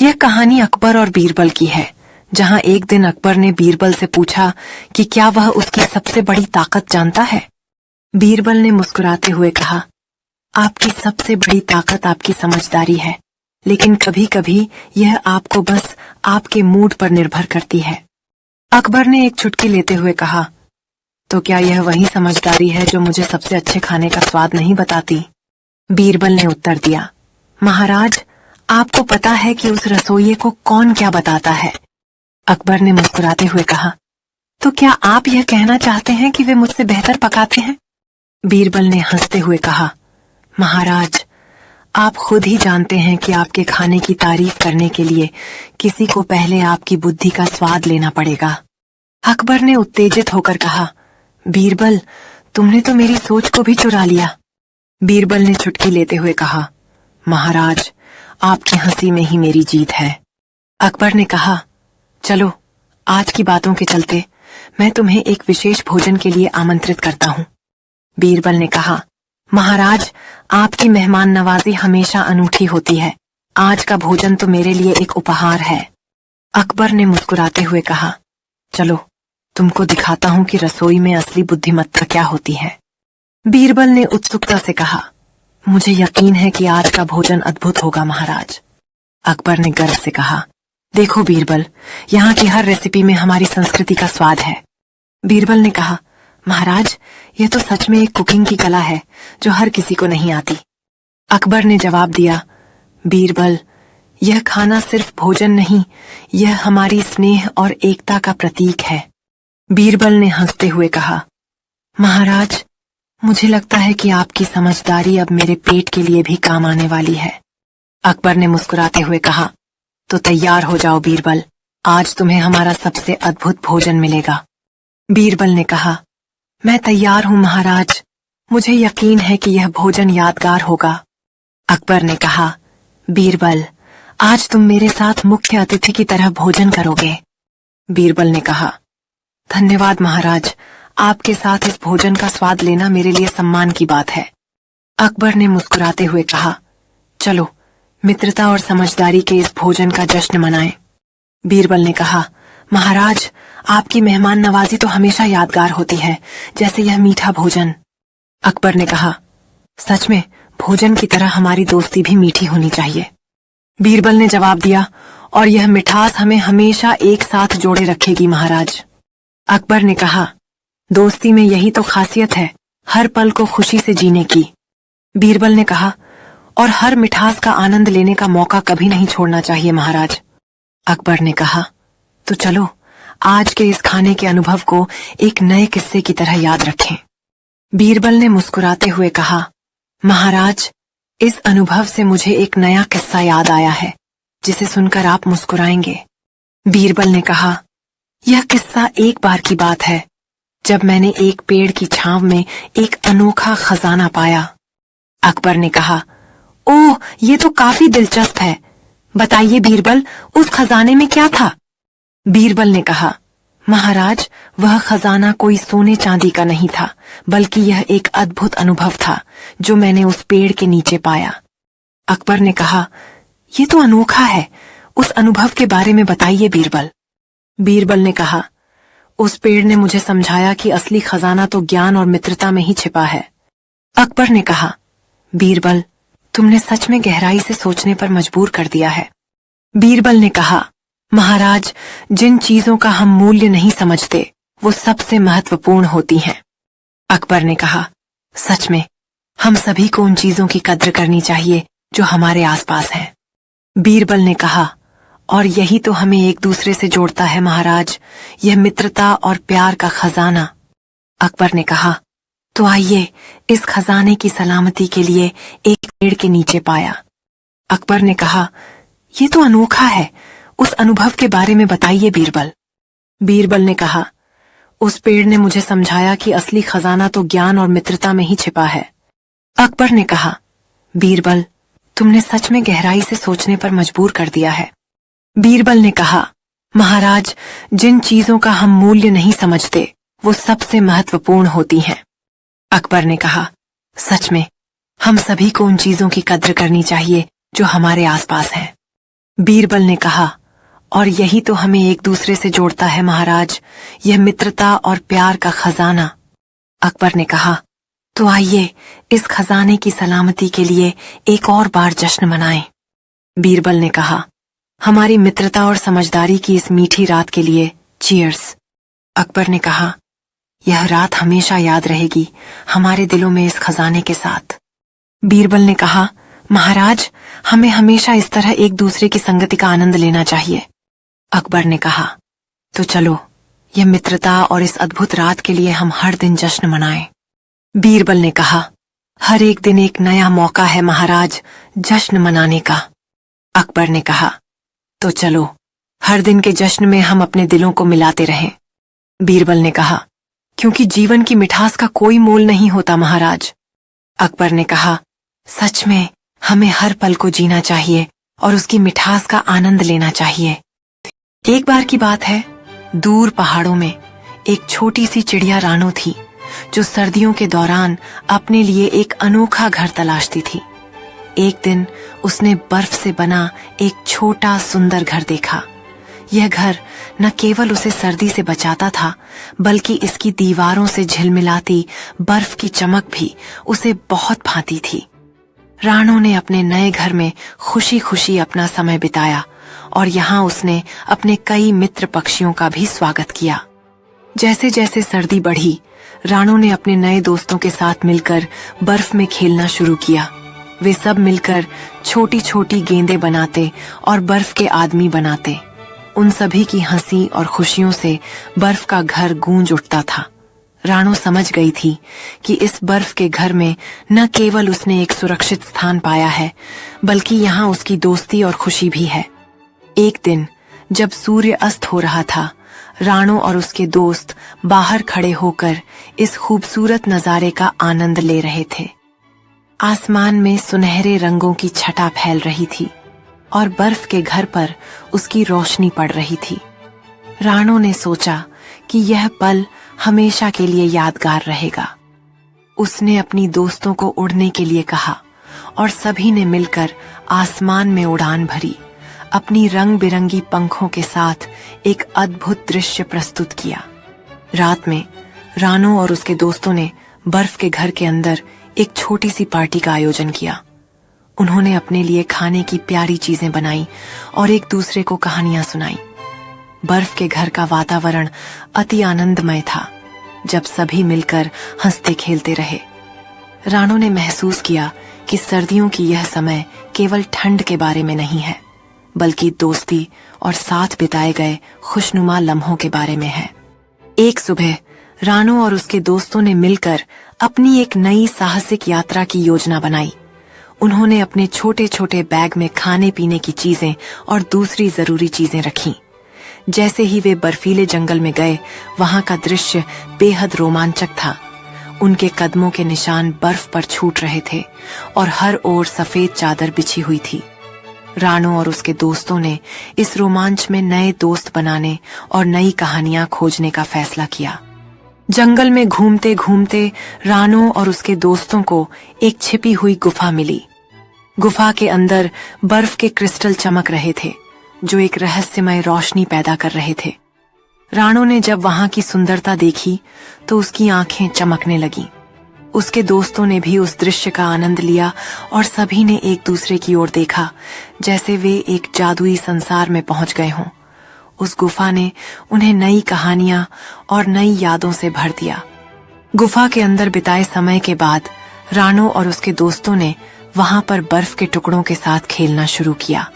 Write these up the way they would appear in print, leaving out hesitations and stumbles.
यह कहानी अकबर और बीरबल की है, जहां एक दिन अकबर ने बीरबल से पूछा कि क्या वह उसकी सबसे बड़ी ताकत जानता है। बीरबल ने मुस्कुराते हुए कहा, आपकी सबसे बड़ी ताकत आपकी समझदारी है, लेकिन कभी कभी यह आपको बस आपके मूड पर निर्भर करती है। अकबर ने एक चुटकी लेते हुए कहा, तो क्या यह वही समझदारी है जो मुझे सबसे अच्छे खाने का स्वाद नहीं बताती? बीरबल ने उत्तर दिया, महाराज, आपको पता है कि उस रसोइये को कौन क्या बताता है। अकबर ने मुस्कुराते हुए कहा, तो क्या आप यह कहना चाहते हैं कि वे मुझसे बेहतर पकाते हैं? बीरबल ने हंसते हुए कहा, महाराज, आप खुद ही जानते हैं कि आपके खाने की तारीफ करने के लिए किसी को पहले आपकी बुद्धि का स्वाद लेना पड़ेगा। अकबर ने उत्तेजित होकर कहा, बीरबल, तुमने तो मेरी सोच को भी चुरा लिया। बीरबल ने चुटकी लेते हुए कहा, महाराज, आपकी हंसी में ही मेरी जीत है। अकबर ने कहा, चलो आज की बातों के चलते मैं तुम्हें एक विशेष भोजन के लिए आमंत्रित करता हूँ। बीरबल ने कहा, महाराज, आपकी मेहमान नवाजी हमेशा अनूठी होती है। आज का भोजन तो मेरे लिए एक उपहार है। अकबर ने मुस्कुराते हुए कहा, चलो तुमको दिखाता हूँ कि रसोई में असली बुद्धिमत्ता क्या होती है। बीरबल ने उत्सुकता से कहा, मुझे यकीन है कि आज का भोजन अद्भुत होगा महाराज। अकबर ने गर्व से कहा, देखो बीरबल, यहाँ की हर रेसिपी में हमारी संस्कृति का स्वाद है। बीरबल ने कहा, महाराज, यह तो सच में एक कुकिंग की कला है जो हर किसी को नहीं आती। अकबर ने जवाब दिया, बीरबल, यह खाना सिर्फ भोजन नहीं, यह हमारी स्नेह और एकता का प्रतीक है। बीरबल ने हंसते हुए कहा, महाराज, मुझे लगता है कि आपकी समझदारी अब मेरे पेट के लिए भी काम आने वाली है। अकबर ने मुस्कुराते हुए कहा, तो तैयार हो जाओ बीरबल, आज तुम्हें हमारा सबसे अद्भुत भोजन मिलेगा। बीरबल ने कहा, मैं तैयार हूं महाराज, मुझे यकीन है कि यह भोजन यादगार होगा। अकबर ने कहा, बीरबल, आज तुम मेरे साथ मुख्य अतिथि की तरह भोजन करोगे। बीरबल ने कहा, धन्यवाद महाराज, आपके साथ इस भोजन का स्वाद लेना मेरे लिए सम्मान की बात है। अकबर ने मुस्कुराते हुए कहा, चलो मित्रता और समझदारी के इस भोजन का जश्न मनाएं। बीरबल ने कहा, महाराज, आपकी मेहमान नवाजी तो हमेशा यादगार होती है, जैसे यह मीठा भोजन। अकबर ने कहा, सच में भोजन की तरह हमारी दोस्ती भी मीठी होनी चाहिए। बीरबल ने जवाब दिया, और यह मिठास हमें हमेशा एक साथ जोड़े रखेगी महाराज। अकबर ने कहा, दोस्ती में यही तो खासियत है, हर पल को खुशी से जीने की। बीरबल ने कहा, और हर मिठास का आनंद लेने का मौका कभी नहीं छोड़ना चाहिए महाराज। अकबर ने कहा, तो चलो आज के इस खाने के अनुभव को एक नए किस्से की तरह याद रखें। बीरबल ने मुस्कुराते हुए कहा, महाराज, इस अनुभव से मुझे एक नया किस्सा याद आया है, जिसे सुनकर आप मुस्कुराएंगे। बीरबल ने कहा, यह किस्सा एक बार की बात है, जब मैंने एक पेड़ की छांव में एक अनोखा खजाना पाया। अकबर ने कहा, ओह, ये तो काफी दिलचस्प है, बताइए बीरबल, उस खजाने में क्या था? बीरबल ने कहा, महाराज, वह खजाना कोई सोने चांदी का नहीं था, बल्कि यह एक अद्भुत अनुभव था जो मैंने उस पेड़ के नीचे पाया। अकबर ने कहा, ये तो अनोखा है, उस अनुभव के बारे में बताइए बीरबल। बीरबल ने कहा, उस पेड़ ने मुझे समझाया कि असली खजाना तो ज्ञान और मित्रता में ही छिपा है। अकबर ने कहा, बीरबल, तुमने सच में गहराई से सोचने पर मजबूर कर दिया है। बीरबल ने कहा, महाराज, जिन चीजों का हम मूल्य नहीं समझते वो सबसे महत्वपूर्ण होती हैं। अकबर ने कहा, सच में हम सभी को उन चीजों की कद्र करनी चाहिए जो हमारे आसपास हैं। बीरबल ने कहा, और यही तो हमें एक दूसरे से जोड़ता है महाराज, यह मित्रता और प्यार का खजाना। अकबर ने कहा, तो आइए इस खजाने की सलामती के लिए एक पेड़ के नीचे पाया। अकबर ने कहा, ये तो अनोखा है, उस अनुभव के बारे में बताइए बीरबल। बीरबल ने कहा, उस पेड़ ने मुझे समझाया कि असली खजाना तो ज्ञान और मित्रता में ही छिपा है। अकबर ने कहा, बीरबल, तुमने सच में गहराई से सोचने पर मजबूर कर दिया है। बीरबल ने कहा, महाराज, जिन चीजों का हम मूल्य नहीं समझते वो सबसे महत्वपूर्ण होती हैं। अकबर ने कहा, सच में हम सभी को उन चीजों की कद्र करनी चाहिए जो हमारे आसपास हैं। बीरबल ने कहा, और यही तो हमें एक दूसरे से जोड़ता है महाराज, यह मित्रता और प्यार का खजाना। अकबर ने कहा, तो आइए इस खजाने की सलामती के लिए एक और बार जश्न मनाएं। बीरबल ने कहा, हमारी मित्रता और समझदारी की इस मीठी रात के लिए चीयर्स। अकबर ने कहा, यह रात हमेशा याद रहेगी हमारे दिलों में इस खजाने के साथ। बीरबल ने कहा, महाराज, हमें हमेशा इस तरह एक दूसरे की संगति का आनंद लेना चाहिए। अकबर ने कहा, तो चलो यह मित्रता और इस अद्भुत रात के लिए हम हर दिन जश्न मनाएं। बीरबल ने कहा, हर एक दिन एक नया मौका है महाराज जश्न मनाने का। अकबर ने कहा, तो चलो हर दिन के जश्न में हम अपने दिलों को मिलाते रहें। बीरबल ने कहा, क्योंकि जीवन की मिठास का कोई मोल नहीं होता महाराज। अकबर ने कहा, सच में हमें हर पल को जीना चाहिए और उसकी मिठास का आनंद लेना चाहिए। एक बार की बात है, दूर पहाड़ों में एक छोटी सी चिड़िया रानो थी जो सर्दियों के दौरान अपने लिए एक अनोखा घर तलाशती थी। एक दिन उसने बर्फ से बना एक छोटा सुंदर घर देखा। यह घर न केवल उसे सर्दी से बचाता था, बल्कि इसकी दीवारों से झिलमिलाती बर्फ की चमक भी उसे बहुत भाती थी। रानो ने अपने नए घर में खुशी खुशी अपना समय बिताया और यहाँ उसने अपने कई मित्र पक्षियों का भी स्वागत किया। जैसे जैसे सर्दी बढ़ी, रानो ने अपने नए दोस्तों के साथ मिलकर बर्फ में खेलना शुरू किया। वे सब मिलकर छोटी छोटी गेंदें बनाते और बर्फ के आदमी बनाते। उन सभी की हंसी और खुशियों से बर्फ का घर गूंज उठता था। रानो समझ गई थी कि इस बर्फ के घर में न केवल उसने एक सुरक्षित स्थान पाया है, बल्कि यहाँ उसकी दोस्ती और खुशी भी है। एक दिन जब सूर्य अस्त हो रहा था, रानो और उसके दोस्त बाहर खड़े होकर इस खूबसूरत नजारे का आनंद ले रहे थे। आसमान में सुनहरे रंगों की छटा फैल रही थी और बर्फ के घर पर उसकी रोशनी पड़ रही थी। रानो ने सोचा कि यह पल हमेशा के लिए यादगार रहेगा। उसने अपनी दोस्तों को उड़ने के लिए कहा और सभी ने मिलकर आसमान में उड़ान भरी। अपनी रंग बिरंगी पंखों के साथ एक अद्भुत दृश्य प्रस्तुत किया। रात में रानो और उसके दोस्तों ने बर्फ के घर के अंदर एक छोटी सी पार्टी का आयोजन किया। उन्होंने अपने लिए खाने की प्यारी चीजें बनाई और एक दूसरे को कहानियां सुनाई। बर्फ के घर का वातावरण अति आनंदमय था, जब सभी मिलकर हंसते खेलते रहे। रानो ने महसूस किया कि सर्दियों की यह समय केवल ठंड के बारे में नहीं है, बल्कि दोस्ती और साथ बिताए गए खुशनुमा लम्हों के बारे में है। एक सुबह रानो और उसके दोस्तों ने मिलकर अपनी एक नई साहसिक यात्रा की योजना बनाई। उन्होंने अपने छोटे छोटे बैग में खाने पीने की चीजें और दूसरी जरूरी चीजें रखीं। जैसे ही वे बर्फीले जंगल में गए, वहां का दृश्य बेहद रोमांचक था। उनके कदमों के निशान बर्फ पर छूट रहे थे और हर ओर सफेद चादर बिछी हुई थी। रानो और उसके दोस्तों ने इस रोमांच में नए दोस्त बनाने और नई कहानियां खोजने का फैसला किया। जंगल में घूमते घूमते रानो और उसके दोस्तों को एक छिपी हुई गुफा मिली। गुफा के अंदर बर्फ के क्रिस्टल चमक रहे थे, जो एक रहस्यमय रोशनी पैदा कर रहे थे। रानो ने जब वहां की सुंदरता देखी तो उसकी आंखें चमकने लगीं। उसके दोस्तों ने भी उस दृश्य का आनंद लिया और सभी ने एक दूसरे की ओर देखा, जैसे वे एक जादुई संसार में पहुंच गए हों। उस गुफा ने उन्हें नई कहानियां और नई यादों से भर दिया। गुफा के अंदर बिताए समय के बाद रानो और उसके दोस्तों ने वहां पर बर्फ के टुकड़ों के साथ खेलना शुरू किया।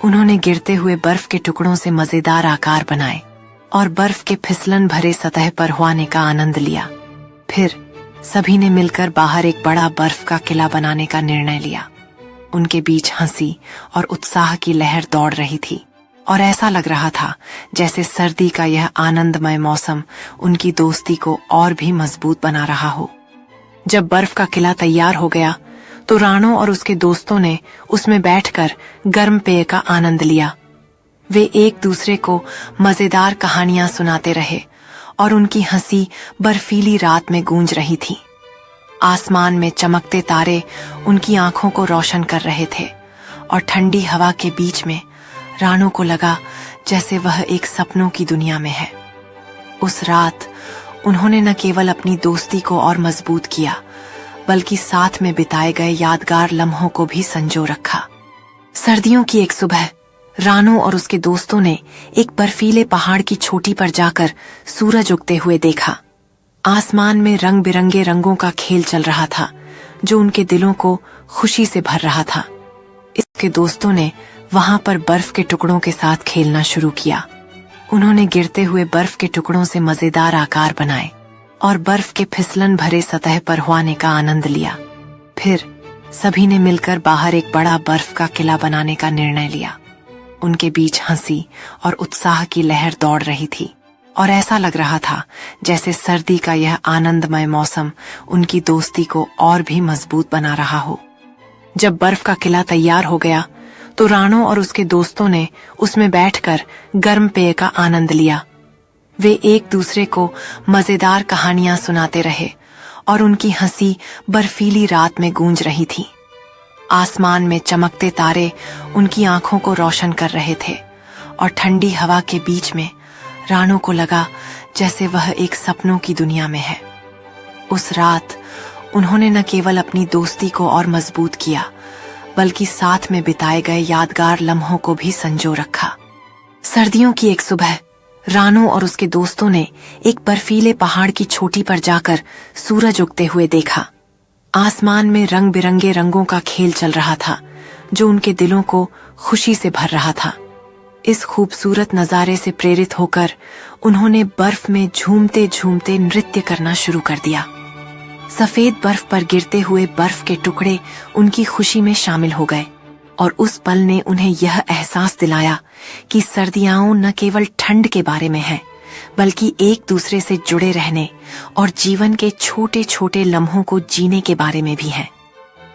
उन्होंने गिरते हुए बर्फ के टुकड़ों से मजेदार आकार बनाए और बर्फ के फिसलन भरे सतह पर हुआने का आनंद लिया। फिर सभी ने मिलकर बाहर एक बड़ा बर्फ का किला बनाने का निर्णय लिया। उनके बीच हंसी और उत्साह की लहर दौड़ रही थी और ऐसा लग रहा था जैसे सर्दी का यह आनंदमय मौसम उनकी दोस्ती को और भी मजबूत बना रहा हो। जब बर्फ का किला तैयार हो गया तो रानो और उसके दोस्तों ने उसमें बैठकर गर्म पेय का आनंद लिया। वे एक दूसरे को मजेदार कहानियां सुनाते रहे और उनकी हंसी बर्फीली रात में गूंज रही थी। आसमान में चमकते तारे उनकी आंखों को रोशन कर रहे थे और ठंडी हवा के बीच में रानू को लगा जैसे वह एक सपनों की दुनिया में है। उस रात उन्होंने न केवल अपनी दोस्ती को और मजबूत किया, बल्कि साथ में बिताए गए यादगार लम्हों को भी संजो रखा। सर्दियों की एक सुबह रानू और उसके दोस्तों ने एक बर्फीले पहाड़ की चोटी पर जाकर सूरज उगते हुए देखा। आसमान में रंग बिरंगे रंगों का खेल चल रहा था, जो उनके दिलों को खुशी से भर रहा था। इसके दोस्तों ने वहां पर बर्फ के टुकड़ों के साथ खेलना शुरू किया। उन्होंने गिरते हुए बर्फ के टुकड़ों से मजेदार आकार बनाए और बर्फ के फिसलन भरे सतह पर हुआने का आनंद लिया। फिर सभी ने मिलकर बाहर एक बड़ा बर्फ का किला बनाने का निर्णय लिया। उनके बीच हंसी और उत्साह की लहर दौड़ रही थी और ऐसा लग रहा था जैसे सर्दी का यह आनंदमय मौसम उनकी दोस्ती को और भी मजबूत बना रहा हो। जब बर्फ का किला तैयार हो गया तो रानू और उसके दोस्तों ने उसमें बैठकर गर्म पेय का आनंद लिया। वे एक दूसरे को मजेदार कहानियां सुनाते रहे और उनकी हंसी बर्फीली रात में गूंज रही थी। आसमान में चमकते तारे उनकी आंखों को रोशन कर रहे थे और ठंडी हवा के बीच में रानू को लगा जैसे वह एक सपनों की दुनिया में है। उस रात उन्होंने न केवल अपनी दोस्ती को और मजबूत किया, बल्कि साथ में बिताए गए यादगार लम्हों को भी संजो रखा। सर्दियों की एक सुबह रानू और उसके दोस्तों ने एक बर्फीले पहाड़ की चोटी पर जाकर सूरज उगते हुए देखा। आसमान में रंग बिरंगे रंगों का खेल चल रहा था, जो उनके दिलों को खुशी से भर रहा था। इस खूबसूरत नजारे से प्रेरित होकर उन्होंने बर्फ में झूमते झूमते नृत्य करना शुरू कर दिया। सफेद बर्फ पर गिरते हुए बर्फ के टुकड़े उनकी खुशी में शामिल हो गए और उस पल ने उन्हें यह एहसास दिलाया कि सर्दियां न केवल ठंड के बारे में है, बल्कि एक दूसरे से जुड़े रहने और जीवन के छोटे छोटे लम्हों को जीने के बारे में भी है।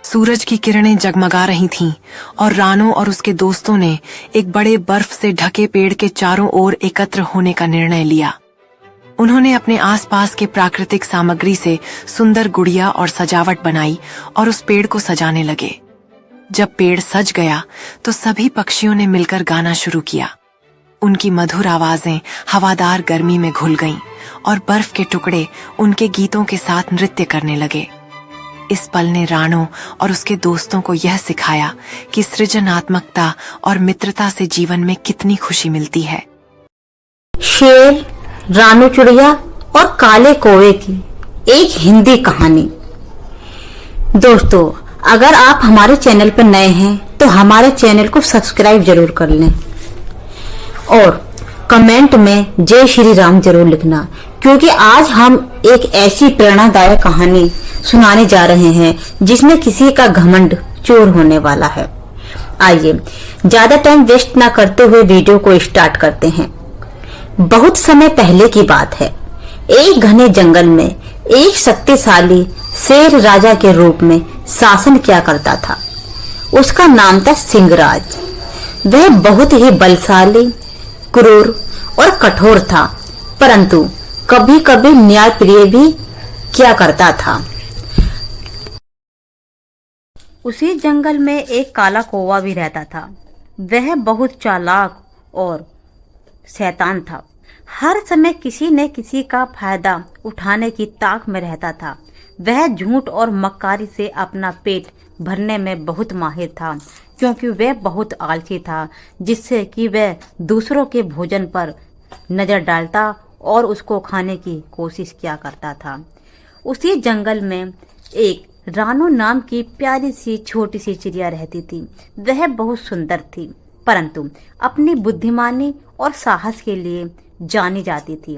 सूरज की किरणें जगमगा रही थीं और रानू और उसके दोस्तों ने एक बड़े बर्फ से ढके पेड़ के चारों ओर एकत्र होने का निर्णय लिया। उन्होंने अपने आसपास के प्राकृतिक सामग्री से सुंदर गुड़िया और सजावट बनाई और उस पेड़ को सजाने लगे। जब पेड़ सज गया तो सभी पक्षियों ने मिलकर गाना शुरू किया। उनकी मधुर आवाजें हवादार गर्मी में घुल गईं और बर्फ के टुकड़े उनके गीतों के साथ नृत्य करने लगे। इस पल ने रानू और उसके दोस्तों को यह सिखाया कि सृजनात्मकता और मित्रता से जीवन में कितनी खुशी मिलती है। शेर, रानू चिड़िया और काले कौवे की एक हिंदी कहानी। दोस्तों, अगर आप हमारे चैनल पर नए हैं तो हमारे चैनल को सब्सक्राइब जरूर कर लें और कमेंट में जय श्री राम जरूर लिखना, क्योंकि आज हम एक ऐसी प्रेरणादायक कहानी सुनाने जा रहे हैं जिसमें किसी का घमंड चूर होने वाला है। आइए ज्यादा टाइम वेस्ट ना करते हुए वीडियो को स्टार्ट करते हैं। बहुत समय पहले की बात है। एक घने जंगल में एक शक्तिशाली शेर राजा के रूप में शासन किया करता था। उसका नाम था सिंहराज। वह बहुत ही बलशाली, क्रूर और कठोर था, परंतु कभी कभी न्यायप्रिय भी किया करता था। उसी जंगल में एक काला कौवा भी रहता था। वह बहुत चालाक और शैतान था। हर समय किसी न किसी का फायदा उठाने की ताक में रहता था। वह झूठ और मक्कारी से अपना पेट भरने में बहुत माहिर था, क्योंकि वह बहुत आलसी था, जिससे कि वह दूसरों के भोजन पर नजर डालता और उसको खाने की कोशिश किया करता था। उसी जंगल में एक रानू नाम की प्यारी सी छोटी सी चिड़िया रहती थी। वह बहुत सुंदर थी, परंतु अपनी बुद्धिमानी और साहस के लिए जानी जाती थी।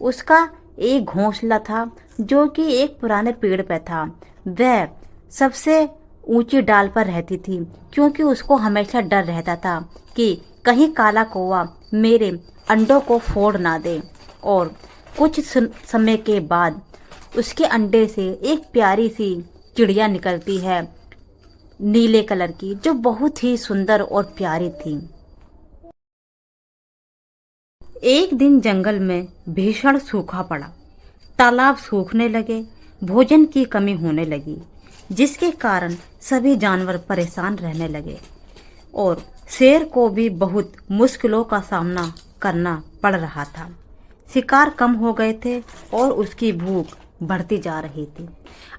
उसका एक घोंसला था जो कि एक पुराने पेड़ पर था। वह सबसे ऊंची डाल पर रहती थी, क्योंकि उसको हमेशा डर रहता था कि कहीं काला कौवा मेरे अंडों को फोड़ ना दे। और कुछ समय के बाद उसके अंडे से एक प्यारी सी चिड़िया निकलती है, नीले कलर की, जो बहुत ही सुंदर और प्यारी थी। एक दिन जंगल में भीषण सूखा पड़ा। तालाब सूखने लगे, भोजन की कमी होने लगी, जिसके कारण सभी जानवर परेशान रहने लगे और शेर को भी बहुत मुश्किलों का सामना करना पड़ रहा था। शिकार कम हो गए थे और उसकी भूख बढ़ती जा रही थी।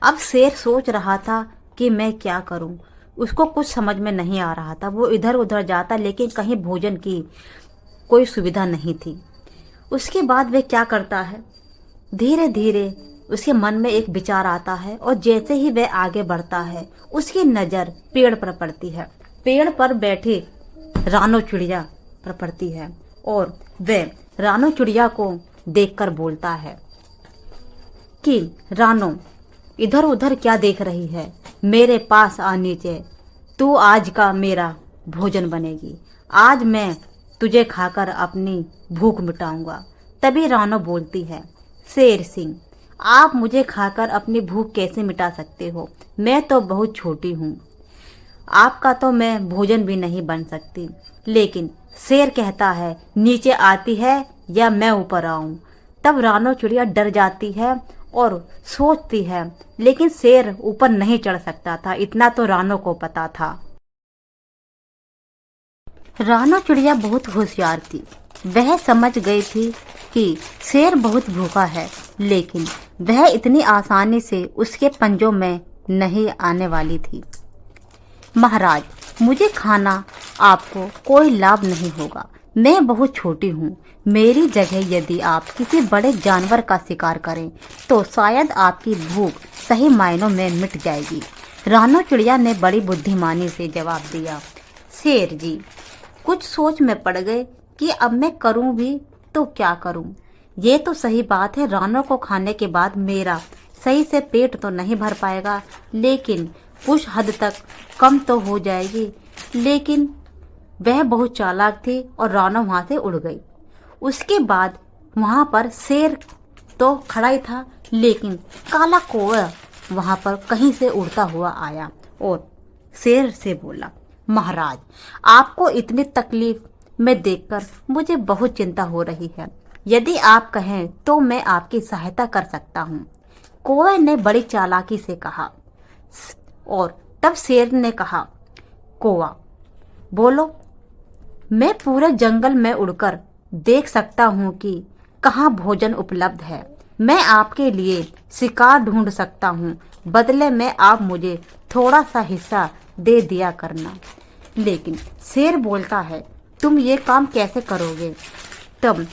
अब शेर सोच रहा था कि मैं क्या करूं। उसको कुछ समझ में नहीं आ रहा था। वो इधर उधर जाता, लेकिन कहीं भोजन की कोई सुविधा नहीं थी। उसके बाद वह क्या करता है, धीरे धीरे उसके मन में एक विचार आता है और जैसे ही वह आगे बढ़ता है उसकी नज़र पेड़ पर पड़ती है। पेड़ पर बैठी रानो चिड़िया पर पड़ती है और वह रानो चिड़िया को देखकर बोलता है कि रानो, इधर उधर क्या देख रही है, मेरे पास आ नीचे, तू आज का मेरा भोजन बनेगी। आज मैं तुझे खाकर अपनी भूख मिटाऊंगा। तभी रानो बोलती है, शेर सिंह, आप मुझे खाकर अपनी भूख कैसे मिटा सकते हो? मैं तो बहुत छोटी हूँ, आपका तो मैं भोजन भी नहीं बन सकती। लेकिन शेर कहता है, नीचे आती है या मैं ऊपर आऊं? तब रानो चिड़िया डर जाती है और सोचती है, लेकिन शेर ऊपर नहीं चढ़ सकता था, इतना तो रानो को पता था। रानो चिड़िया बहुत होशियार थी। वह समझ गई थी कि शेर बहुत भूखा है, लेकिन वह इतनी आसानी से उसके पंजों में नहीं आने वाली थी। महाराज, मुझे खाना आपको कोई लाभ नहीं होगा। मैं बहुत छोटी हूँ। मेरी जगह यदि आप किसी बड़े जानवर का शिकार करें तो शायद आपकी भूख सही मायनों में मिट जाएगी। रानो चिड़िया ने बड़ी बुद्धिमानी से जवाब दिया। शेर जी कुछ सोच में पड़ गए कि अब मैं करूं भी तो क्या करूं। ये तो सही बात है, रानो को खाने के बाद मेरा सही से पेट तो नहीं भर पाएगा, लेकिन कुछ हद तक कम तो हो जाएगी। लेकिन वह बहुत चालाक थी और रानो वहां से उड़ गई। उसके बाद वहां पर शेर तो खड़ा ही था, लेकिन काला कौवा वहां पर कहीं से उड़ता हुआ आया और शेर से बोला, महाराज, आपको इतनी तकलीफ में देखकर मुझे बहुत चिंता हो रही है। यदि आप कहें तो मैं आपकी सहायता कर सकता हूँ। कौवे ने बड़ी चालाकी से कहा। और तब शेर ने कहा, कौवा बोलो, मैं पूरे जंगल में उड़कर देख सकता हूँ कि कहाँ भोजन उपलब्ध है। मैं आपके लिए शिकार ढूंढ सकता हूँ, बदले में आप मुझे थोड़ा सा हिस्सा दे दिया करना। लेकिन शेर बोलता है, तुम ये काम कैसे करोगे? तब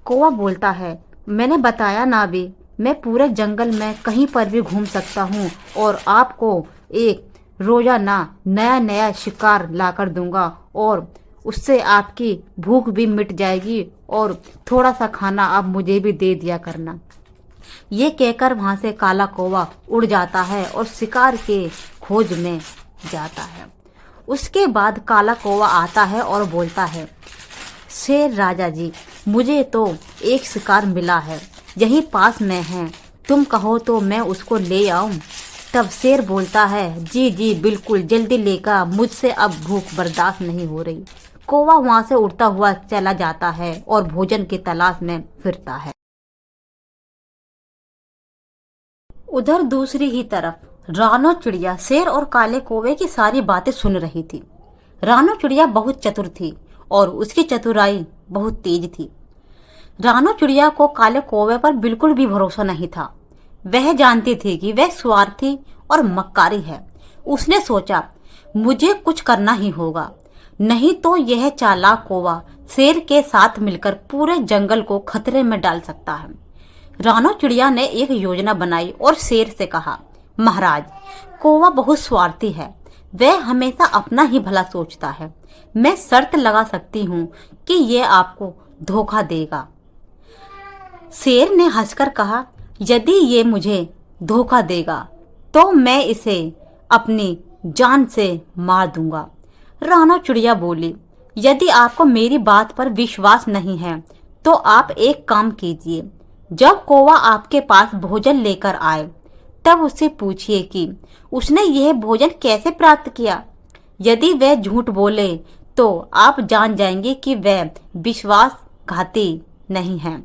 कौवा बोलता है, मैंने बताया ना भी, मैं पूरे जंगल में कहीं पर भी घूम सकता हूँ और आपको एक रोजाना नया नया शिकार लाकर दूंगा और उससे आपकी भूख भी मिट जाएगी और थोड़ा सा खाना आप मुझे भी दे दिया करना। ये कहकर वहां से काला कौवा उड़ जाता है और शिकार के खोज में जाता है। उसके बाद काला कौवा आता है और बोलता है, शेर राजा जी, मुझे तो एक शिकार मिला है, यहीं पास में है, तुम कहो तो मैं उसको ले आऊं? तब शेर बोलता है, जी जी बिल्कुल, जल्दी लेकर, मुझसे अब भूख बर्दाश्त नहीं हो रही। कौवा वहां से उड़ता हुआ चला जाता है और भोजन की तलाश में फिरता है। उधर दूसरी ही तरफ रानो चिड़िया शेर और काले कौवे की सारी बातें सुन रही थी। रानो चिड़िया बहुत चतुर थी और उसकी चतुराई बहुत तेज थी। रानो चिड़िया को काले कौवे पर बिल्कुल भी भरोसा नहीं था। वह जानती थी कि वह स्वार्थी और मक्कारी है। उसने सोचा, मुझे कुछ करना ही होगा, नहीं तो यह चालाक कौवा शेर के साथ मिलकर पूरे जंगल को खतरे में डाल सकता है। रानो चिड़िया ने एक योजना बनाई और शेर से कहा, महाराज, कौवा बहुत स्वार्थी है, वह हमेशा अपना ही भला सोचता है। मैं शर्त लगा सकती हूँ कि यह आपको धोखा देगा। शेर ने हंसकर कहा, यदि ये मुझे धोखा देगा तो मैं इसे अपनी जान से मार दूंगा। रानो चिड़िया बोली, यदि आपको मेरी बात पर विश्वास नहीं है तो आप एक काम कीजिए, जब कौवा आपके पास भोजन लेकर आए तब उससे पूछिए कि उसने यह भोजन कैसे प्राप्त किया। यदि वह झूठ बोले तो आप जान जाएंगे कि वह विश्वासघाती नहीं है।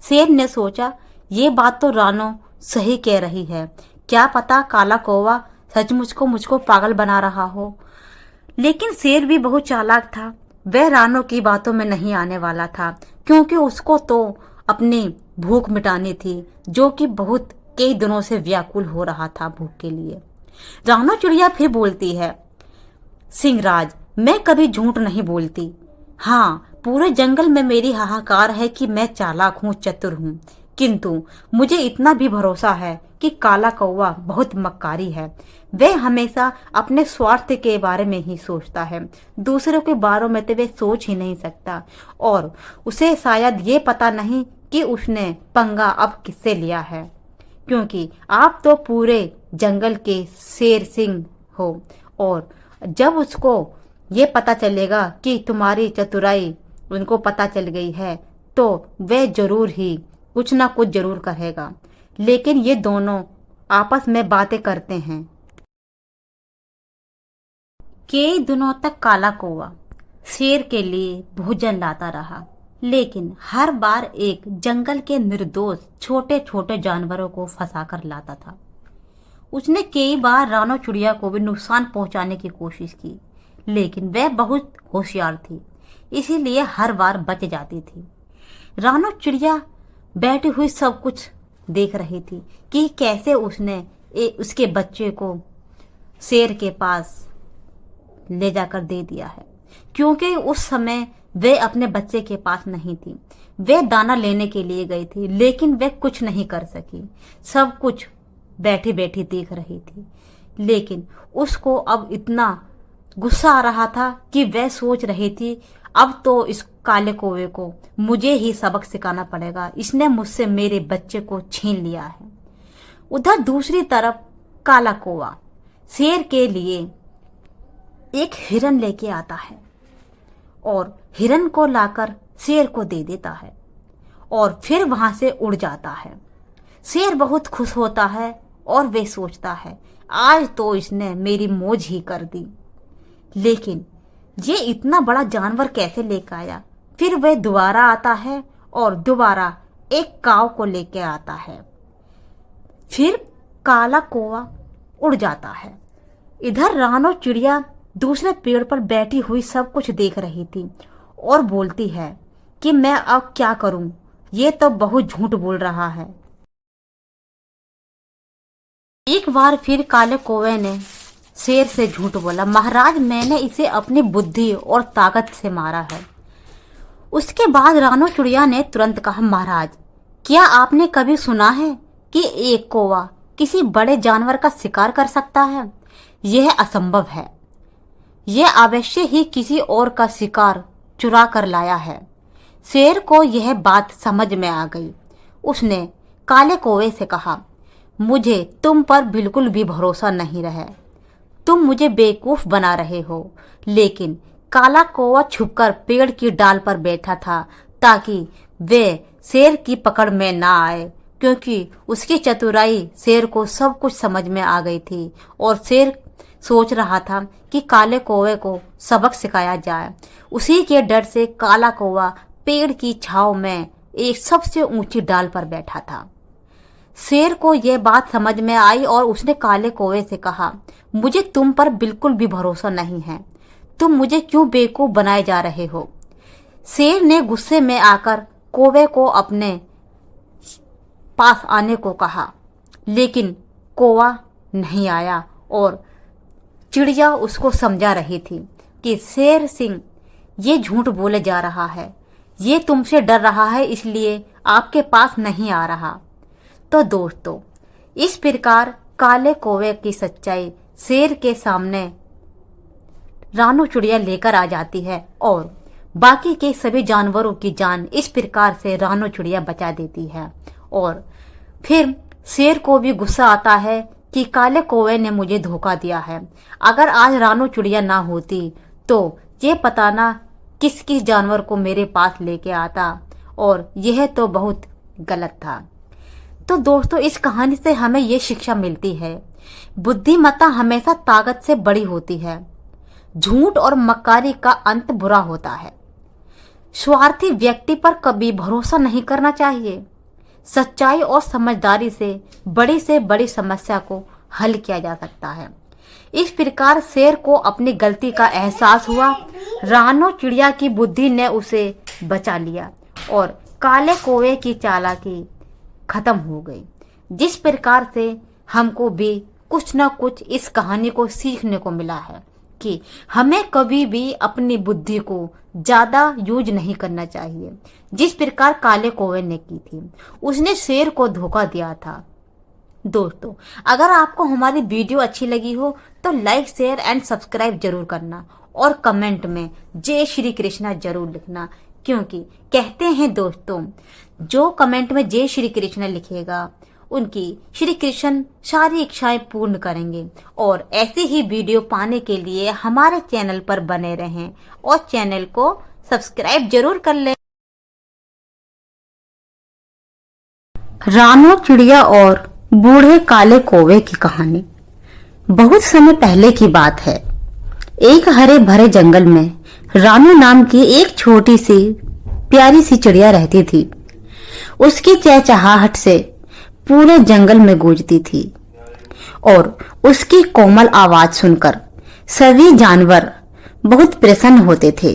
शेर ने सोचा, ये बात तो रानो सही कह रही है, क्या पता काला कौवा सचमुच को मुझको पागल बना रहा हो। लेकिन शेर भी बहुत चालाक था। वह रानो की बातों में नहीं आने वाला था, क्योंकि उसको तो अपनी भूख मिटानी थी, जो कि बहुत कई दिनों से व्याकुल हो रहा था भूख के लिए। रानो चिड़िया फिर बोलती है, सिंहराज, मैं कभी झूठ नहीं बोलती। हाँ, पूरे जंगल में मेरी हाहाकार है कि मैं चालाक हूँ, चतुर हूँ, किंतु मुझे इतना भी भरोसा है कि काला कौवा बहुत मक्कारी है। वह हमेशा अपने स्वार्थ के बारे में ही सोचता है, दूसरों के बारे में तो वह सोच ही नहीं सकता। और उसे शायद ये पता नहीं कि उसने पंगा अब किससे लिया है, क्योंकि आप तो पूरे जंगल के शेर सिंह हो, और जब उसको ये पता चलेगा कि तुम्हारी चतुराई उनको पता चल गई है, तो वह जरूर ही कुछ ना कुछ जरूर करेगा। लेकिन ये दोनों आपस में बातें करते हैं। कई दिनों तक काला कौवा शेर के लिए भोजन लाता रहा, लेकिन हर बार एक जंगल के निर्दोष छोटे छोटे जानवरों को फंसा कर लाता था। उसने कई बार रानो चिड़िया को भी नुकसान पहुंचाने की कोशिश की, लेकिन वह बहुत होशियार थी, इसीलिए हर बार बच जाती थी। रानो चिड़िया बैठी हुई सब कुछ देख रही थी कि कैसे उसने उसके बच्चे को शेर के पास ले जाकर दे दिया है, क्योंकि उस समय वे अपने बच्चे के पास नहीं थी। वे दाना लेने के लिए गई थी, लेकिन वे कुछ नहीं कर सकी, सब कुछ बैठी बैठी देख रही थी। लेकिन उसको अब इतना गुस्सा आ रहा था कि वह सोच रही थी, अब तो इस काले कौवे को मुझे ही सबक सिखाना पड़ेगा, इसने मुझसे मेरे बच्चे को छीन लिया है। उधर दूसरी तरफ काला कौवा शेर के लिए एक हिरन लेके आता है और हिरन को लाकर शेर को दे देता है और फिर वहां से उड़ जाता है। शेर बहुत खुश होता है और वे सोचता है, आज तो इसने मेरी मौज ही कर दी। लेकिन ये इतना बड़ा जानवर कैसे लेकर आया? फिर वह दोबारा आता है और दोबारा एक काव को लेकर आता है। फिर काला कौवा उड़ जाता है। इधर रानो चिड़िया दूसरे पेड़ पर बैठी हुई सब कुछ देख रही थी और बोलती है कि मैं अब क्या करूं, ये तो बहुत झूठ बोल रहा है। एक बार फिर काले कौवे ने शेर से झूठ बोला, महाराज, मैंने इसे अपनी बुद्धि और ताकत से मारा है। उसके बाद रानो चिड़िया ने तुरंत कहा, महाराज, क्या आपने कभी सुना है कि एक कौवा किसी बड़े जानवर का शिकार कर सकता है? यह असंभव है। यह अवश्य ही किसी और का शिकार चुरा कर लाया है। शेर को यह बात समझ में आ गई। उसने काले कौवे से कहा, मुझे तुम पर बिल्कुल भी भरोसा नहीं रहा। तुम मुझे बेवकूफ बना रहे हो। लेकिन काला कौवा छुपकर पेड़ की डाल पर बैठा था ताकि वे शेर की पकड़ में ना आए, क्योंकि उसकी चतुराई शेर को सब कुछ समझ में आ गई थी और शेर सोच रहा था कि काले कौवे को सबक सिखाया जाए। उसी के डर से काला कौवा पेड़ की छांव में एक सबसे ऊंची डाल पर बैठा था। शेर को यह बात समझ में आई और उसने काले कौवे से कहा, मुझे तुम पर बिल्कुल भी भरोसा नहीं है। तुम मुझे क्यों बेवकूफ बनाए जा रहे हो? शेर ने गुस्से में आकर कौवे को अपने पास आने को कहा, लेकिन कौवा नहीं आया और चिड़िया उसको समझा रही थी कि शेर सिंह ये झूठ बोले जा रहा है, ये तुमसे डर रहा है, इसलिए आपके पास नहीं आ रहा। तो दोस्तों, इस प्रकार काले कौवे की सच्चाई शेर के सामने रानो चिड़िया लेकर आ जाती है और बाकी के सभी जानवरों की जान इस प्रकार से रानो चिड़िया बचा देती है। और फिर शेर को भी गुस्सा आता है कि काले कौवे ने मुझे धोखा दिया है। अगर आज रानो चिड़िया ना होती तो ये पता ना किस किस जानवर को मेरे पास लेके आता, और यह तो बहुत गलत था। तो दोस्तों, इस कहानी से हमें ये शिक्षा मिलती है, बुद्धिमत्ता हमेशा ताकत से बड़ी होती है। झूठ और मक्कारी का अंत बुरा होता है। स्वार्थी व्यक्ति पर कभी भरोसा नहीं करना चाहिए। सच्चाई और समझदारी से बड़ी समस्या को हल किया जा सकता है। इस प्रकार शेर को अपनी गलती का एहसास हुआ। रानो चिड़िया की बुद्धि ने उसे बचा लिया और काले कौवे की चालाकी खत्म हो गई। जिस प्रकार से हमको भी कुछ ना कुछ इस कहानी को सीखने को मिला है कि हमें कभी भी अपनी बुद्धि को ज्यादा यूज नहीं करना चाहिए। जिस प्रकार काले कौवे ने की थी, उसने शेर को धोखा दिया था। दोस्तों, अगर आपको हमारी वीडियो अच्छी लगी हो तो लाइक, शेयर एंड सब्सक्राइब जरूर करना और कमेंट में जय श्री कृष्णा जरूर लिखना, क्योंकि कहते हैं दोस्तों, जो कमेंट में जय श्री कृष्ण लिखेगा उनकी श्री कृष्ण सारी इच्छाएं पूर्ण करेंगे। और ऐसी ही वीडियो पाने के लिए हमारे चैनल पर बने रहें और चैनल को सब्सक्राइब जरूर कर लें। रानो चिड़िया और बूढ़े काले कौवे की कहानी। बहुत समय पहले की बात है। एक हरे भरे जंगल में रानू नाम की एक छोटी सी प्यारी सी चिड़िया रहती थी। उसकी चहचहाहट से पूरे जंगल में गूंजती थी और उसकी कोमल आवाज सुनकर सभी जानवर बहुत प्रसन्न होते थे।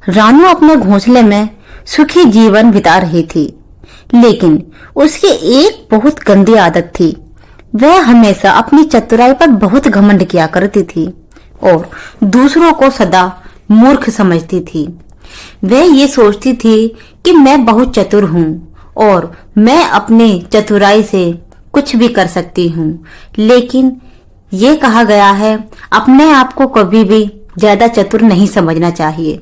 रानू अपने घोंसले में सुखी जीवन बिता रही थी, लेकिन उसकी एक बहुत गंदी आदत थी। वह हमेशा अपनी चतुराई पर बहुत घमंड किया करती थी और दूसरों को सदा मूर्ख समझती थी। वह ये सोचती थी कि मैं बहुत चतुर हूँ और मैं अपनी चतुराई से कुछ भी कर सकती हूँ, लेकिन ये कहा गया है अपने आप को कभी भी ज्यादा चतुर नहीं समझना चाहिए।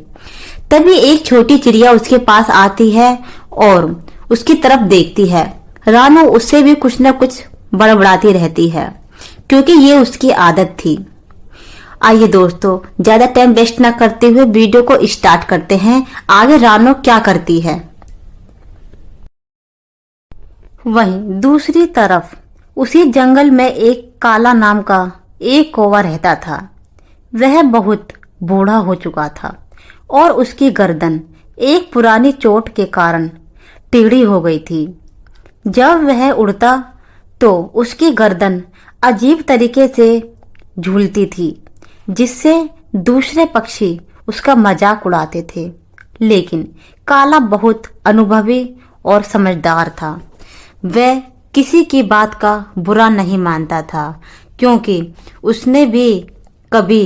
तभी एक छोटी चिड़िया उसके पास आती है और उसकी तरफ देखती है। रानू उससे भी कुछ न कुछ बड़बड़ाती रहती है, क्योंकि ये उसकी आदत थी। आइए दोस्तों, ज्यादा टाइम वेस्ट न करते हुए वीडियो को स्टार्ट करते हैं। आगे रानू क्या करती है। वहीं दूसरी तरफ उसी जंगल में एक काला नाम का एक कौवा रहता था। वह बहुत बूढ़ा हो चुका था और उसकी गर्दन एक पुरानी चोट के कारण टेढ़ी हो गई थी। जब वह उड़ता तो उसकी गर्दन अजीब तरीके से झूलती थी, जिससे दूसरे पक्षी उसका मजाक उड़ाते थे। लेकिन काला बहुत अनुभवी और समझदार था। वह किसी की बात का बुरा नहीं मानता था, क्योंकि उसने भी कभी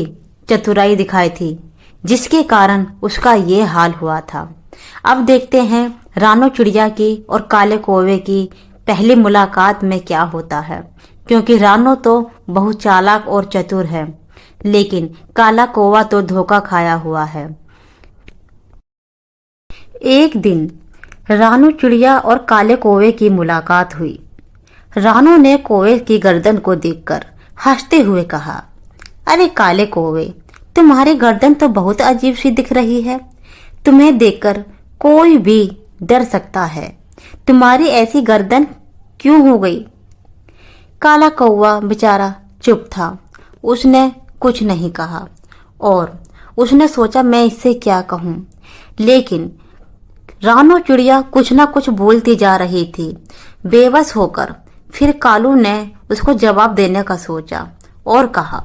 चतुराई दिखाई थी, जिसके कारण उसका ये हाल हुआ था। अब देखते हैं रानो चिड़िया की और काले कौवे की पहली मुलाकात में क्या होता है, क्योंकि रानो तो बहुत चालाक और चतुर है, लेकिन काला कौवा तो धोखा खाया हुआ है। एक दिन रानू चिड़िया और काले कौवे की मुलाकात हुई। रानू ने कौवे की गर्दन को देखकर हंसते हुए कहा, अरे काले कौवे, तुम्हारी गर्दन तो बहुत अजीब सी दिख रही है। तुम्हें देखकर कोई भी डर सकता है। तुम्हारी ऐसी गर्दन क्यों हो गई? काला कौवा बेचारा चुप था। उसने कुछ नहीं कहा और उसने सोचा मैं इससे क्या कहूं, लेकिन रानो चिड़िया कुछ ना कुछ बोलती जा रही थी। बेबस होकर फिर कालू ने उसको जवाब देने का सोचा और कहा,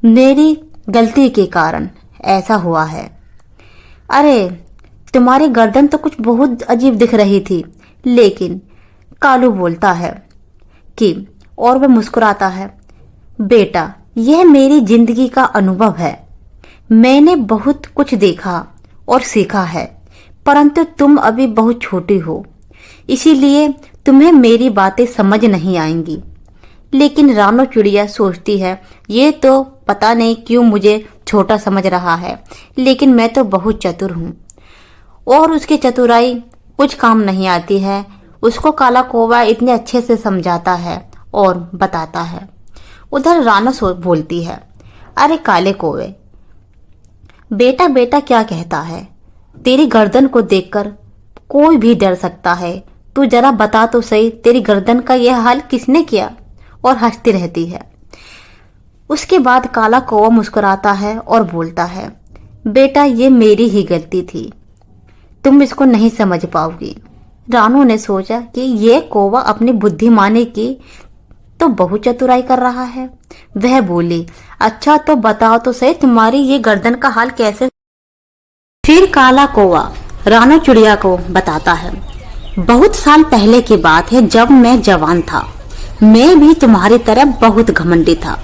मेरी गलती के कारण ऐसा हुआ है। अरे तुम्हारी गर्दन तो कुछ बहुत अजीब दिख रही थी। लेकिन कालू बोलता है कि, और वह मुस्कुराता है, बेटा यह मेरी जिंदगी का अनुभव है। मैंने बहुत कुछ देखा और सीखा है, परंतु तुम अभी बहुत छोटी हो, इसीलिए तुम्हें मेरी बातें समझ नहीं आएंगी। लेकिन रानो चिड़िया सोचती है, ये तो पता नहीं क्यों मुझे छोटा समझ रहा है, लेकिन मैं तो बहुत चतुर हूँ। और उसकी चतुराई कुछ काम नहीं आती है। उसको काला कौवा इतने अच्छे से समझाता है और बताता है। उधर रानो बोलती है, अरे काले कौवे, बेटा बेटा क्या कहता है? तेरी गर्दन को देखकर कोई भी डर सकता है। तू जरा बता तो सही, तेरी गर्दन का यह हाल किसने किया? और हंसती रहती है। उसके बाद काला कौवा मुस्कुराता है और बोलता है, बेटा ये मेरी ही गलती थी, तुम इसको नहीं समझ पाओगी। रानू ने सोचा कि ये कौवा अपनी बुद्धिमानी की तो बहुत चतुराई कर रहा है। वह बोली, अच्छा तो बताओ तो सही तुम्हारी ये गर्दन का हाल कैसे। फिर काला कौवा रानू चिड़िया को बताता है, बहुत साल पहले की बात है, जब मैं जवान था। मैं भी तुम्हारी तरह बहुत घमंडी था।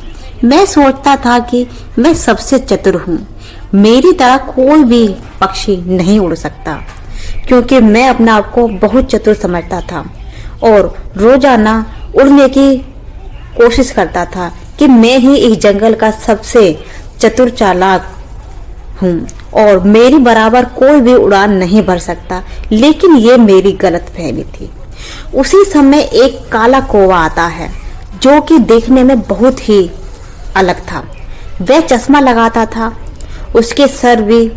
मैं सोचता था कि मैं सबसे चतुर हूँ, मेरी तरह कोई भी पक्षी नहीं उड़ सकता, क्योंकि मैं अपने आप को बहुत चतुर समझता था और रोजाना उड़ने की कोशिश करता था कि मैं ही इस जंगल का सबसे चतुर चालाक हूँ और मेरी बराबर कोई भी उड़ान नहीं भर सकता। लेकिन ये मेरी गलतफहमी थी। उसी समय एक काला कौवा आता है जो कि देखने में बहुत ही अलग था। वह चश्मा लगाता था, उसके सर भी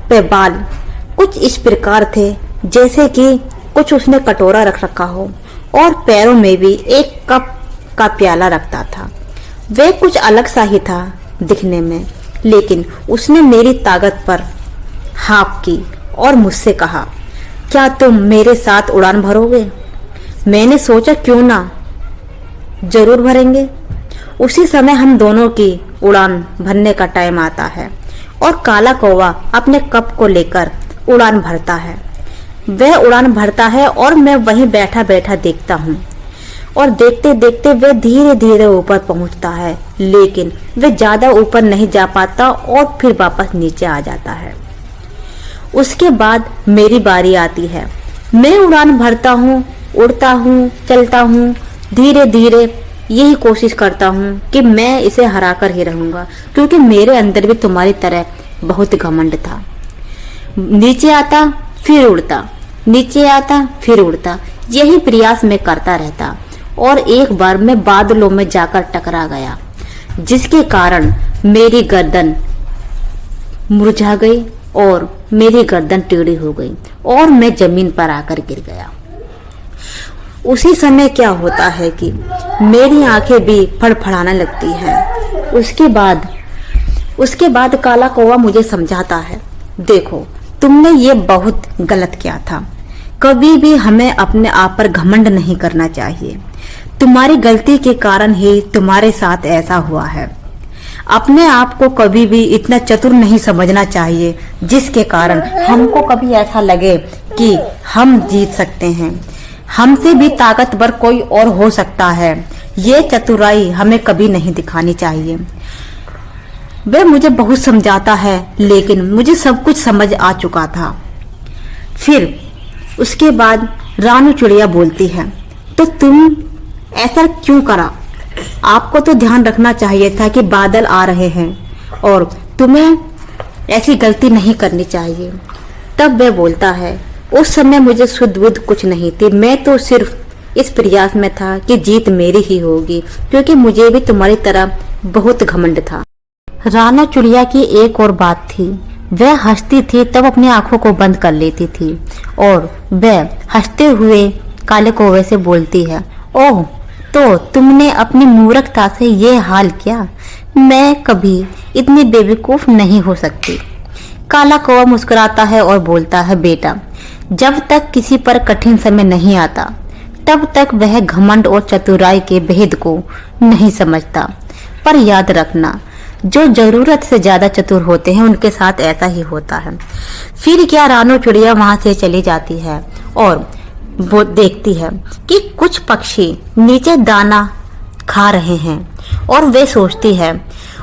पे बाल कुछ इस प्रकार थे जैसे कि कुछ उसने कटोरा रख रखा हो और पैरों में भी एक कप का प्याला रखता था। वह कुछ अलग सा ही था दिखने में, लेकिन उसने मेरी ताकत पर हाँप की और मुझसे कहा, क्या तुम मेरे साथ उड़ान भरोगे? मैंने सोचा क्यों ना, जरूर भरेंगे। उसी समय हम दोनों की उड़ान भरने का टाइम आता है और काला कौवा अपने कप को लेकर उड़ान भरता है। वह उड़ान भरता है और मैं वहीं बैठा बैठा देखता हूँ और देखते देखते वह धीरे धीरे ऊपर पहुँचता है, लेकिन वह ज्यादा ऊपर नहीं जा पाता और फिर वापस नीचे आ जाता है। उसके बाद मेरी बारी आती है। मैं उड़ान भरता हूँ, उड़ता हूँ, चलता हूँ, धीरे धीरे यही कोशिश करता हूँ कि मैं इसे हराकर ही रहूंगा, क्योंकि मेरे अंदर भी तुम्हारी तरह बहुत घमंड था। नीचे आता फिर उड़ता, नीचे आता फिर उड़ता, यही प्रयास मैं करता रहता और एक बार मैं बादलों में जाकर टकरा गया, जिसके कारण मेरी गर्दन मुरझा गई और मेरी गर्दन टेढ़ी हो गई और मैं जमीन पर आकर गिर गया। उसी समय क्या होता है कि मेरी आंखें भी फड़फड़ाने लगती हैं। उसके बाद काला कौवा मुझे समझाता है, देखो तुमने ये बहुत गलत किया था। कभी भी हमें अपने आप पर घमंड नहीं करना चाहिए। तुम्हारी गलती के कारण ही तुम्हारे साथ ऐसा हुआ है। अपने आप को कभी भी इतना चतुर नहीं समझना चाहिए जिसके कारण हमको कभी ऐसा लगे कि हम जीत सकते हैं, हमसे भी ताकतवर कोई और हो सकता है। ये चतुराई हमें कभी नहीं दिखानी चाहिए। वह मुझे बहुत समझाता है, लेकिन मुझे सब कुछ समझ आ चुका था। फिर उसके बाद रानू चिड़िया बोलती है, तो तुम ऐसा क्यों करा? आपको तो ध्यान रखना चाहिए था कि बादल आ रहे हैं और तुम्हें ऐसी गलती नहीं करनी चाहिए। तब वह बोलता है, उस समय मुझे शुद्ध बुद्ध कुछ नहीं थी। मैं तो सिर्फ इस प्रयास में था कि जीत मेरी ही होगी, क्योंकि मुझे भी तुम्हारी तरह बहुत घमंड था। रानू चिड़िया की एक और बात थी, वह हंसती थी तब अपनी आंखों को बंद कर लेती थी और वह हंसते हुए काले कौवे से बोलती है, ओह तो तुमने अपनी मूर्खता से ये हाल किया। मैं कभी इतनी बेवकूफ नहीं हो सकती। काला कौवा मुस्कुराता है और बोलता है, बेटा जब तक किसी पर कठिन समय नहीं आता तब तक वह घमंड और चतुराई के भेद को नहीं समझता। पर याद रखना, जो जरूरत से ज्यादा चतुर होते हैं उनके साथ ऐसा ही होता है। फिर क्या रानू चिड़िया वहां से चली जाती है और वो देखती है कि कुछ पक्षी नीचे दाना खा रहे हैं और वे सोचती है,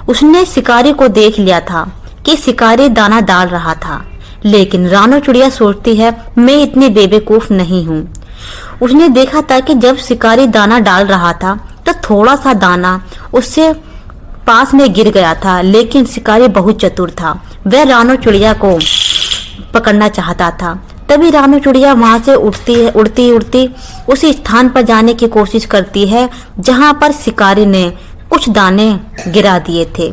उसने शिकारी को देख लिया था कि शिकारी दाना डाल रहा था, लेकिन रानू चिड़िया सोचती है, मैं इतनी बेवकूफ नहीं हूँ। उसने देखा था कि जब शिकारी दाना डाल रहा था तो थोड़ा सा दाना उससे पास में गिर गया था, लेकिन शिकारी बहुत चतुर था, वह रानू चिड़िया को पकड़ना चाहता था। तभी रानू चिड़िया वहां से उड़ती उसी स्थान पर जाने की कोशिश करती है जहां पर शिकारी ने कुछ दाने गिरा दिए थे।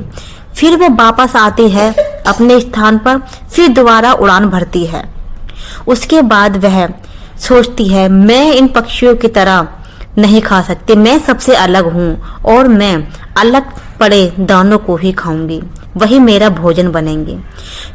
फिर वह वापस आती है अपने स्थान पर, फिर दोबारा उड़ान भरती है। उसके बाद वह सोचती है, मैं इन पक्षियों की तरह नहीं खा सकती, मैं सबसे अलग हूँ और मैं अलग पड़े दानों को ही खाऊंगी, वही मेरा भोजन बनेंगे।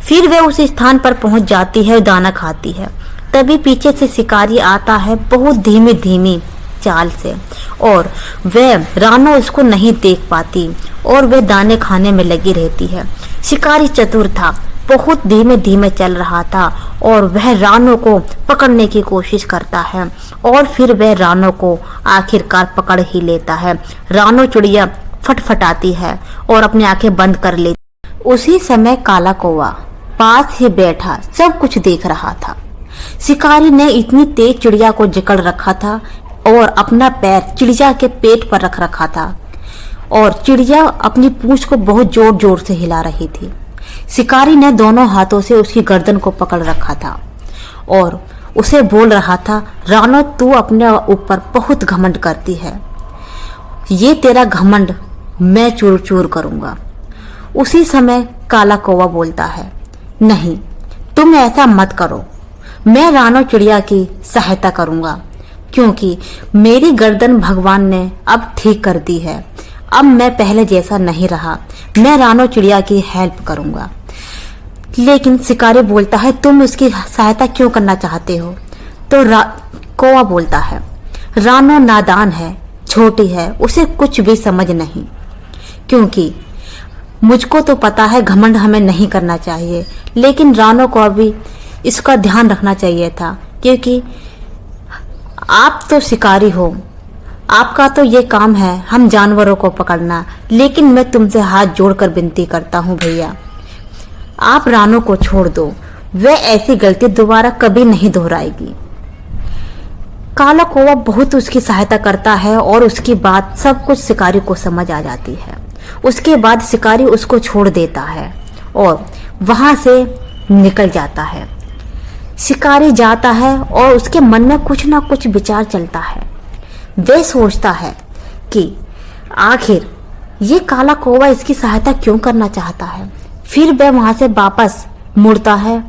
फिर वह उस स्थान पर पहुंच जाती है, दाना खाती है। तभी पीछे से शिकारी आता है बहुत धीमी धीमी चाल से, और वह रानो उसको नहीं देख पाती और वह दाने खाने में लगी रहती है। शिकारी चतुर था, बहुत धीमे धीमे चल रहा था और वह रानो को पकड़ने की कोशिश करता है और फिर वह रानो को आखिरकार पकड़ ही लेता है। रानो चिड़िया फटफटाती है और अपनी आंखें बंद कर लेती। उसी समय काला कौवा पास ही बैठा सब कुछ देख रहा था। शिकारी ने इतनी तेज चिड़िया को जकड़ रखा था और अपना पैर चिड़िया के पेट पर रख रखा था और चिड़िया अपनी पूंछ को बहुत जोर जोर से हिला रही थी। शिकारी ने दोनों हाथों से उसकी गर्दन को पकड़ रखा था और उसे बोल रहा था, रानो तू अपने ऊपर बहुत घमंड करती है, ये तेरा घमंड मैं चूर चूर करूंगा। उसी समय काला कौवा बोलता है, नहीं तुम ऐसा मत करो, मैं रानो चिड़िया की सहायता करूंगा क्योंकि मेरी गर्दन भगवान ने अब ठीक कर दी है। अब मैं पहले जैसा नहीं रहा, मैं रानो चिड़िया की हेल्प करूंगा। लेकिन शिकारी बोलता है, तुम उसकी सहायता क्यों करना चाहते हो? तो कौवा बोलता है, रानो नादान है, छोटी है, उसे कुछ भी समझ नहीं, क्योंकि मुझको तो पता है घमंड हमें नहीं करना चाहिए, लेकिन रानो को अभी इसका ध्यान रखना चाहिए था क्योंकि आप तो शिकारी हो, आपका तो ये काम है हम जानवरों को पकड़ना, लेकिन मैं तुमसे हाथ जोड़कर विनती करता हूँ भैया, आप रानो को छोड़ दो, वह ऐसी गलती दोबारा कभी नहीं दोहराएगी। काला कौवा बहुत उसकी सहायता करता है और उसकी बात सब कुछ शिकारी को समझ आ जाती है। उसके बाद शिकारी उसको छोड़ देता है और वहां से निकल जाता है। शिकारी जाता है और उसके मन में कुछ ना कुछ विचार चलता है। वह सोचता है कि आखिर ये काला कौवा इसकी सहायता क्यों करना चाहता है। फिर वह वहां से वापस मुड़ता है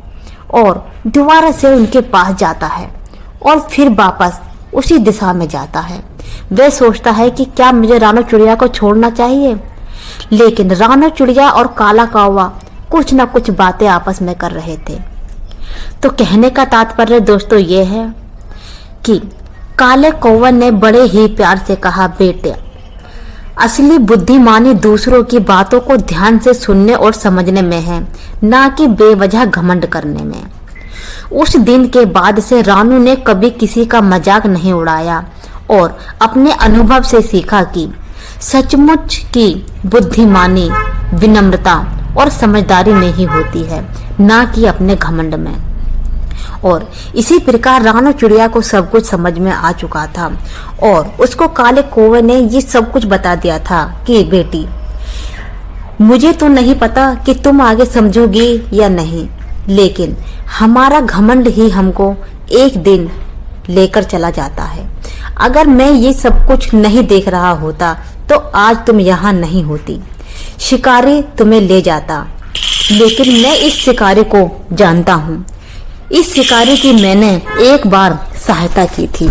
और दोबारा से उनके पास जाता है और फिर वापस उसी दिशा में जाता है। वह सोचता है कि क्या मुझे रानो चिड़िया को छोड़ना चाहिए, लेकिन रानो चिड़िया और काला कौवा कुछ ना कुछ बातें आपस में कर रहे थे। तो कहने का तात्पर्य दोस्तों ये है कि काले कौवा ने बड़े ही प्यार से कहा, बेटे असली बुद्धिमानी दूसरों की बातों को ध्यान से सुनने और समझने में है, ना कि बेवजह घमंड करने में। उस दिन के बाद से रानू ने कभी किसी का मजाक नहीं उड़ाया और अपने अनुभव से सीखा कि सचमुच की बुद्धिमानी विनम्रता और समझदारी में ही होती है, ना कि अपने घमंड में। और इसी प्रकार रानो चिड़िया को सब कुछ समझ में आ चुका था और उसको काले कौवे ने ये सब कुछ बता दिया था कि बेटी मुझे तो नहीं पता कि तुम आगे समझोगी या नहीं, लेकिन हमारा घमंड ही हमको एक दिन लेकर चला जाता है। अगर मैं ये सब कुछ नहीं देख रहा होता तो आज तुम यहाँ नहीं होती, शिकारी तुम्हें ले जाता, लेकिन मैं इस शिकारी को जानता हूँ। इस शिकारी की मैंने एक बार सहायता की थी,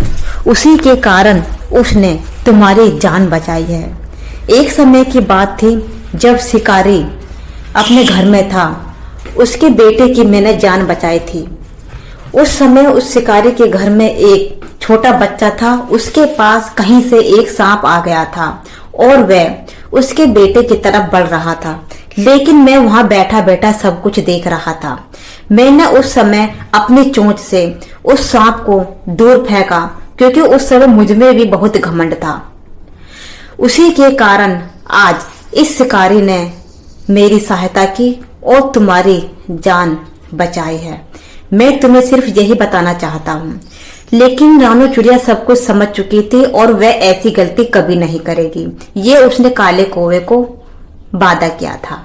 उसी के कारण उसने तुम्हारी जान बचाई है। एक समय की बात थी जब शिकारी अपने घर में था, उसके बेटे की मैंने जान बचाई थी। उस समय उस शिकारी के घर में एक छोटा बच्चा था, उसके पास कहीं से एक सांप आ गया था और वह उसके बेटे की तरफ बढ़ रहा था, लेकिन मैं वहां बैठा बैठा सब कुछ देख रहा था। मैंने उस समय अपनी चोंच से उस सांप को दूर फेंका क्योंकि उस समय मुझ में भी बहुत घमंड था। उसी के कारण आज इस शिकारी ने मेरी सहायता की और तुम्हारी जान बचाई है। मैं तुम्हें सिर्फ यही बताना चाहता हूँ। लेकिन रानो चिड़िया सब कुछ समझ चुकी थी और वह ऐसी गलती कभी नहीं करेगी, ये उसने काले कौवे को वादा किया था।